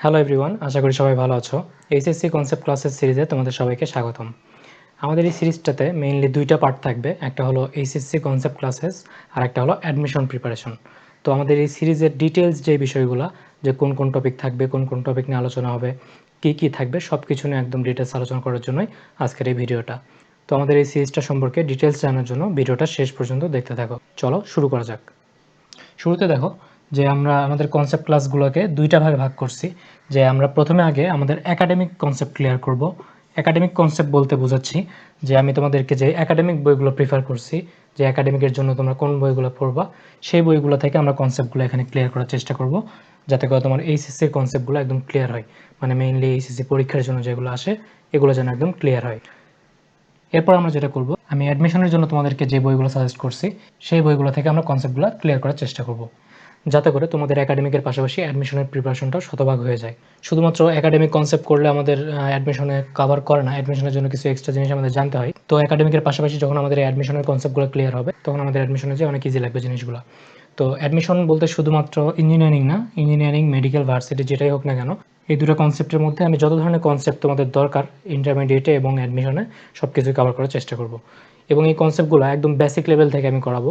Hello everyone, আশা করি সবাই ভালো আছো। এইচএসসি কনসেপ্ট ক্লাসের সিরিজে তোমাদের সবাইকে স্বাগতম। আমাদের এই সিরিজটাতে মেইনলি দুইটা পার্ট থাকবে, একটা হলো এইচএসসি কনসেপ্ট ক্লাসেস আর একটা হলো অ্যাডমিশন প্রিপারেশন। তো আমাদের এই সিরিজের ডিটেলস যে বিষয়গুলো, যে কোন কোন টপিক থাকবে, কোন কোন টপিক নিয়ে আলোচনা হবে, কী কী থাকবে, সব কিছু নিয়ে একদম ডিটেলস আলোচনা করার জন্যই আজকের এই ভিডিওটা। তো আমাদের এই সিরিজটা সম্পর্কে ডিটেলস জানার জন্য ভিডিওটা শেষ পর্যন্ত দেখতে থাকো। চলো শুরু করা যাক। শুরুতে দেখো যে আমরা আমাদের কনসেপ্ট ক্লাসগুলোকে দুইটা ভাগে ভাগ করছি। যে আমরা প্রথমে আগে আমাদের একাডেমিক কনসেপ্ট ক্লিয়ার করব। একাডেমিক কনসেপ্ট বলতে বোঝাচ্ছি যে আমি তোমাদেরকে যে একাডেমিক বইগুলো প্রিফার করছি, যে একাডেমিকের জন্য তোমরা কোন বইগুলো পড়বা, সেই বইগুলো থেকে আমরা কনসেপ্টগুলো এখানে ক্লিয়ার করার চেষ্টা করব, যাতে করে তোমার এইচএসসির কনসেপ্টগুলো একদম ক্লিয়ার হয়। মানে মেইনলি এইচএসসি পরীক্ষার জন্য যেগুলো আসে এগুলো যেন একদম ক্লিয়ার হয়। এরপর আমরা যেটা করব, আমি অ্যাডমিশনের জন্য তোমাদেরকে যে বইগুলো সাজেস্ট করছি সেই বইগুলো থেকে আমরা কনসেপ্টগুলো ক্লিয়ার করার চেষ্টা করব, যাতে করে তোমাদের একাডেমিকের পাশাপাশি অ্যাডমিশনের প্রিপারেশনটাও শতভাগ হয়ে যায়। শুধুমাত্র একাডেমিক কনসেপ্ট করলে আমাদের অ্যাডমিশনে কভার করে না, অ্যাডমিশনের জন্য কিছু এক্সট্রা জিনিস আমাদের জানতে হয়। তো একাডেমিকের পাশাপাশি যখন আমাদের অ্যাডমিশনের কনসেপ্টগুলো ক্লিয়ার হবে, তখন আমাদের অ্যাডমিশনে যে অনেক ইজি লাগবে জিনিসগুলো। তো অ্যাডমিশন বলতে শুধুমাত্র ইঞ্জিনিয়ারিং না, ইঞ্জিনিয়ারিং, মেডিকেল, ভার্সিটি যেটাই হোক না কেন, এই দুটো কনসেপ্টের মধ্যে আমি যত ধরনের কনসেপ্ট তোমাদের দরকার ইন্টারমিডিয়েটে এবং অ্যাডমিশনে সব কিছুই কভার করার চেষ্টা করব। এবং এই কনসেপ্টগুলো একদম বেসিক লেভেল থেকে আমি করাবো,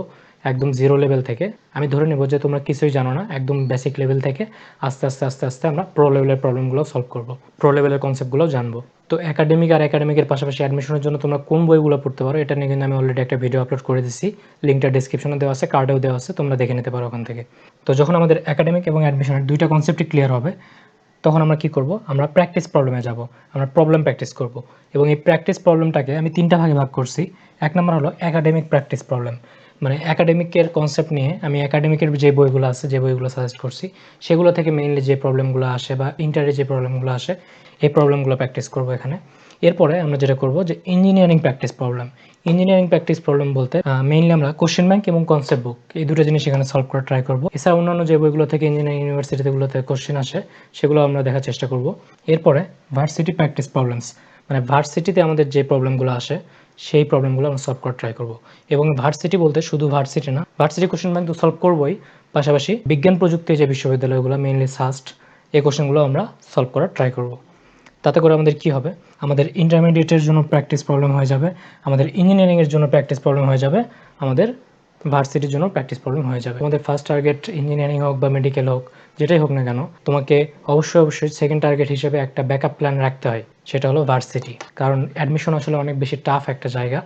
একদম জিরো লেভেল থেকে। আমি ধরে নেব যে তোমরা কিছুই জানো না, একদম বেসিক লেভেল থেকে আস্তে আস্তে আস্তে আস্তে আমরা প্রো লেভেলের প্রবলেমগুলো সলভ করব, প্রো লেভেলের কনসেপ্টগুলো জানবো। তো একাডেমিক আর একাডেমিকের পাশাপাশি অ্যাডমিশনের জন্য তোমরা কোন বইগুলো পড়তে পারো এটা নিয়ে কিন্তু আমি অলরেডি একটা ভিডিও আপলোড করে দিচ্ছি, লিঙ্কটা ডিসক্রিপশনে দেওয়া আছে, কার্ডেও দেওয়া আছে, তোমরা দেখে নিতে পারো ওখান থেকে। তো যখন আমাদের একাডেমিক এবং অ্যাডমিশনের দুইটা কনসেপ্টই ক্লিয়ার হবে, তখন আমরা কি করব, আমরা প্র্যাকটিস প্রবলেমে যাব, আমরা প্রবলেম প্র্যাকটিস করব। এবং এই প্র্যাকটিস প্রবলেমটাকে আমি তিনটা ভাগে ভাগ করছি। এক নম্বর হলো একাডেমিক প্র্যাকটিস প্রবলেম, মানে একাডেমিকের কনসেপ্ট নিয়ে আমি একাডেমিকের যে বইগুলো আছে, যে বইগুলো সাজেস্ট করছি, সেগুলো থেকে মেইনলি যে প্রবলেমগুলো আসে বা ইন্টারে যে প্রবলেমগুলো আসে, এই প্রবলেমগুলো প্র্যাকটিস করব এখানে। এরপরে আমরা যেটা করব যে engineering practice problem. Engineering practice problem বলতে মেইনলি আমরা কোশ্চেন ব্যাংক এবং কনসেপ্ট বুক, এই দুটো জিনিস এখানে সলভ করার ট্রাই করব। এছাড়া অন্যান্য যে বইগুলো থেকে ইঞ্জিনিয়ারিং ইউনিভার্সিটিগুলোতে কোশ্চেন আসে সেগুলো আমরা দেখার চেষ্টা করব। এরপরে ভার্সিটি প্র্যাকটিস প্রবলেমস, মানে ভার্সিটিতে আমাদের যে প্রবলেমগুলো আসে সেই প্রবলেমগুলো আমরা সলভ করার ট্রাই করব। এবং ভার্সিটি বলতে শুধু ভার্সিটি না, ভার্সিটি কোশ্চেন ব্যাংক তো সলভ করবোই, পাশাপাশি বিজ্ঞান প্রযুক্তি যে বিশ্ববিদ্যালয়গুলো মেইনলি সাস্ট, এই কোশ্চেনগুলো আমরা সলভ করার ট্রাই করব। তাতে করে আমাদের কি হবে, আমাদের ইন্টারমিডিয়েটের জন্য প্র্যাকটিস প্রবলেম হয়ে যাবে, আমাদের ইঞ্জিনিয়ারিংয়ের জন্য প্র্যাকটিস প্রবলেম হয়ে যাবে, আমাদের ভার্সিটির জন্য প্র্যাকটিস প্রবলেম হয়ে যাবে। আমাদের ফার্স্ট টার্গেট ইঞ্জিনিয়ারিং হোক বা মেডিকেল হোক, যেটাই হোক না কেন, তোমাকে অবশ্যই সেকেন্ড টার্গেট হিসেবে একটা ব্যাকআপ প্ল্যান রাখতে হয়, সেটা হলো ভার্সিটি। কারণ অ্যাডমিশন আসলে অনেক বেশি টাফ একটা জায়গা,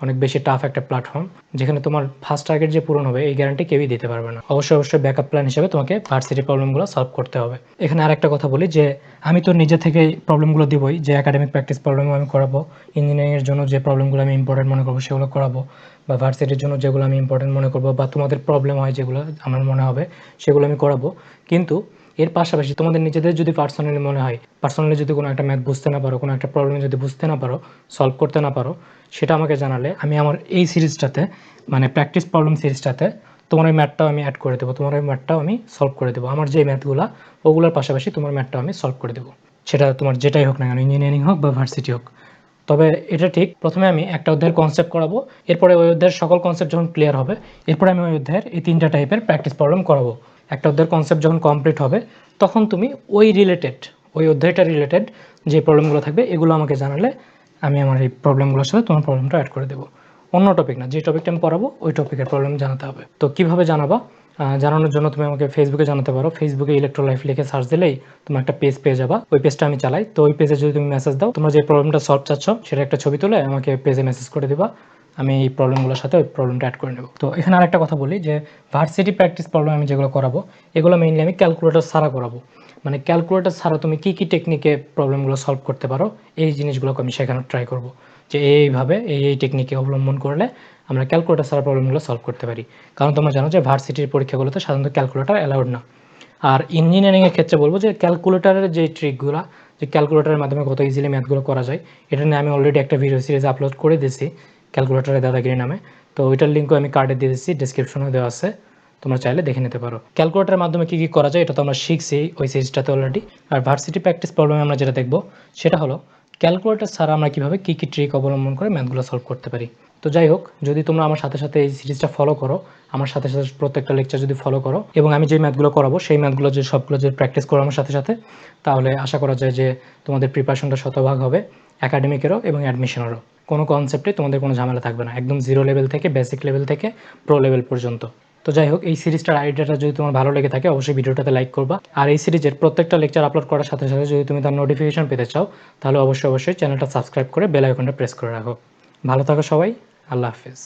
অনেক বেশি টাফ একটা প্ল্যাটফর্ম, যেখানে তোমার ফার্স্ট টার্গেট যে পূরণ হবে এই গ্যারান্টি কেউই দিতে পারবে না। অবশ্যই ব্যাকআপ প্ল্যান হিসেবে তোমাকে ভার্সিটি প্রবলেমগুলো সলভ করতে হবে। এখানে আরেকটা কথা বলি যে আমি তো নিজে থেকে প্রবলেমগুলো দিবই, যে একাডেমিক প্র্যাকটিস প্রবলেম আমি করাবো, ইঞ্জিনিয়ারিংয়ের জন্য যে প্রবলেমগুলো আমি ইম্পর্টেন্ট মনে করবো সেগুলো করাবো, বা ভার্সিটির জন্য যেগুলো আমি ইম্পর্টেন্ট মনে করবো বা তোমাদের প্রবলেম হয় যেগুলো আমার মনে হবে সেগুলো আমি করাবো। কিন্তু এর পাশাপাশি তোমাদের নিজেদের যদি পার্সোনালি মনে হয়, পার্সোনালি যদি কোনো একটা ম্যাথ বুঝতে না পারো, কোনো একটা প্রবলেম যদি বুঝতে না পারো, সলভ করতে না পারো, সেটা আমাকে জানালে আমি আমার এই সিরিজটাতে, মানে প্র্যাকটিস প্রবলেম সিরিজটাতে, তোমার ওই ম্যাথটাও আমি অ্যাড করে দেবো, তোমার ওই ম্যাথটাও আমি সলভ করে দেবো। আমার যে ম্যাথগুলো ওগুলোর পাশাপাশি তোমার ম্যাথটাও আমি সলভ করে দেবো, সেটা তোমার যেটাই হোক না কেন, ইঞ্জিনিয়ারিং হোক বা ভার্সিটি হোক। তবে এটা ঠিক, প্রথমে আমি একটা অধ্যায়ের কনসেপ্ট করাবো, এরপরে ওই অধ্যায়ের সকল কনসেপ্ট যখন ক্লিয়ার হবে, এরপরে আমি ওই অধ্যায়ের এই তিনটা টাইপের প্র্যাকটিস প্রবলেম করাবো। একটা অধ্যায়ের কনসেপ্ট যখন কমপ্লিট হবে, তখন তুমি ওই অধ্যায়টা রিলেটেড যে প্রবলেমগুলো থাকবে এগুলো আমাকে জানালে আমি আমার এই প্রবলেমগুলোর সাথে তোমার প্রবলেমটা অ্যাড করে দেবো। অন্য টপিক না, যে টপিকটা আমি পড়াবো ওই টপিকের প্রবলেম জানাতে হবে। তো কীভাবে জানাবা, জানানোর জন্য তুমি আমাকে ফেসবুকে জানাতে পারো। ফেসবুকে ইলেকট্রো লাইফ লিখে সার্চ দিলেই তুমি একটা পেজ পেয়ে যাবা, ওই পেজটা আমি চালাই। তো ওই পেজে যদি তুমি মেসেজ দাও, তোমরা যে প্রবলেমটা সলভ চাচ্ছ সেটা একটা ছবি তুলে আমাকে পেজে মেসেজ করে দিবা, আমি এই প্রবলেমগুলোর সাথে ওই প্রবলেমটা অ্যাড করে নেব। তো এখানে আরেকটা কথা বলি যে ভার্সিটি প্র্যাকটিস প্রবলেম আমি যেগুলো করাবো এগুলো মেইনলি আমি ক্যালকুলেটর ছাড়া করাবো। মানে ক্যালকুলেটর ছাড়া তুমি কী কী টেকনিকে প্রবলেমগুলো সলভ করতে পারো এই জিনিসগুলোকে আমি শেখানোর ট্রাই করবো, যে এইভাবে এই টেকনিকে অবলম্বন করলে আমরা ক্যালকুলেটর ছাড়া প্রবলেমগুলো সলভ করতে পারি। কারণ তোমরা জানো যে ভার্সিটির পরীক্ষাগুলোতে সাধারণত ক্যালকুলেটর অ্যালাউড না। আর ইঞ্জিনিয়ারিংয়ের ক্ষেত্রে বলবো যে ক্যালকুলেটরের যে ট্রিকগুলো, যে ক্যালকুলেটরের মাধ্যমে কত ইজিলি ম্যাথগুলো করা যায়, এটা নিয়ে আমি অলরেডি একটা ভিডিও সিরিজ আপলোড করে দিয়েছি, ক্যালকুলেটরের দাদাগিরি নামে। তো ওইটার লিঙ্কও আমি কার্ডে দিয়ে দিচ্ছি, ডিসক্রিপশনে দেওয়া আছে, তোমরা চাইলে দেখে নিতে পারো। ক্যালকুলেটরের মাধ্যমে কী কী করা যায় এটা তো আমরা শিখছি ওই সিরিজটাতে অলরেডি। আর ভার্সিটি প্র্যাকটিস প্রবলেমে আমরা যেটা দেখবো সেটা হলো ক্যালকুলেটর ছাড়া আমরা কীভাবে কী কী ট্রিক অবলম্বন করে ম্যাথগুলো সলভ করতে পারি। তো তো যাই হোক, যদি তোমরা আমার সাথে সাথে এই সিরিজটা ফলো করো, আমার সাথে সাথে প্রত্যেকটা লেকচার যদি ফলো করো এবং আমি যে ম্যাথগুলো করাবো সেই ম্যাথগুলো যদি সবগুলো যদি প্র্যাকটিস করো আমার সাথে সাথে, তাহলে আশা করা যায় যে তোমাদের প্রিপারেশনটা শতভাগ হবে, একাডেমিকেরও এবং অ্যাডমিশনেরও। কোনো কনসেপ্টে তোমাদের কোনো ঝামেলা থাকবে না, একদম জিরো লেভেল থেকে বেসিক লেভেল থেকে প্রো লেভেল পর্যন্ত। তো যাই হোক, এই সিরিজটার আইডিয়াটা যদি তোমার ভালো লেগে থাকে অবশ্যই ভিডিওটাতে লাইক করবা। আর এই সিরিজের প্রত্যেকটা লেকচার আপলোড করার সাথে সাথে যদি তুমি তার নোটিফিকেশন পেতে চাও, তাহলে অবশ্যই চ্যানেলটা সাবস্ক্রাইব করে বেল আইকনটা প্রেস করে রাখো। ভালো থাকো সবাই, আল্লাহ হাফেজ।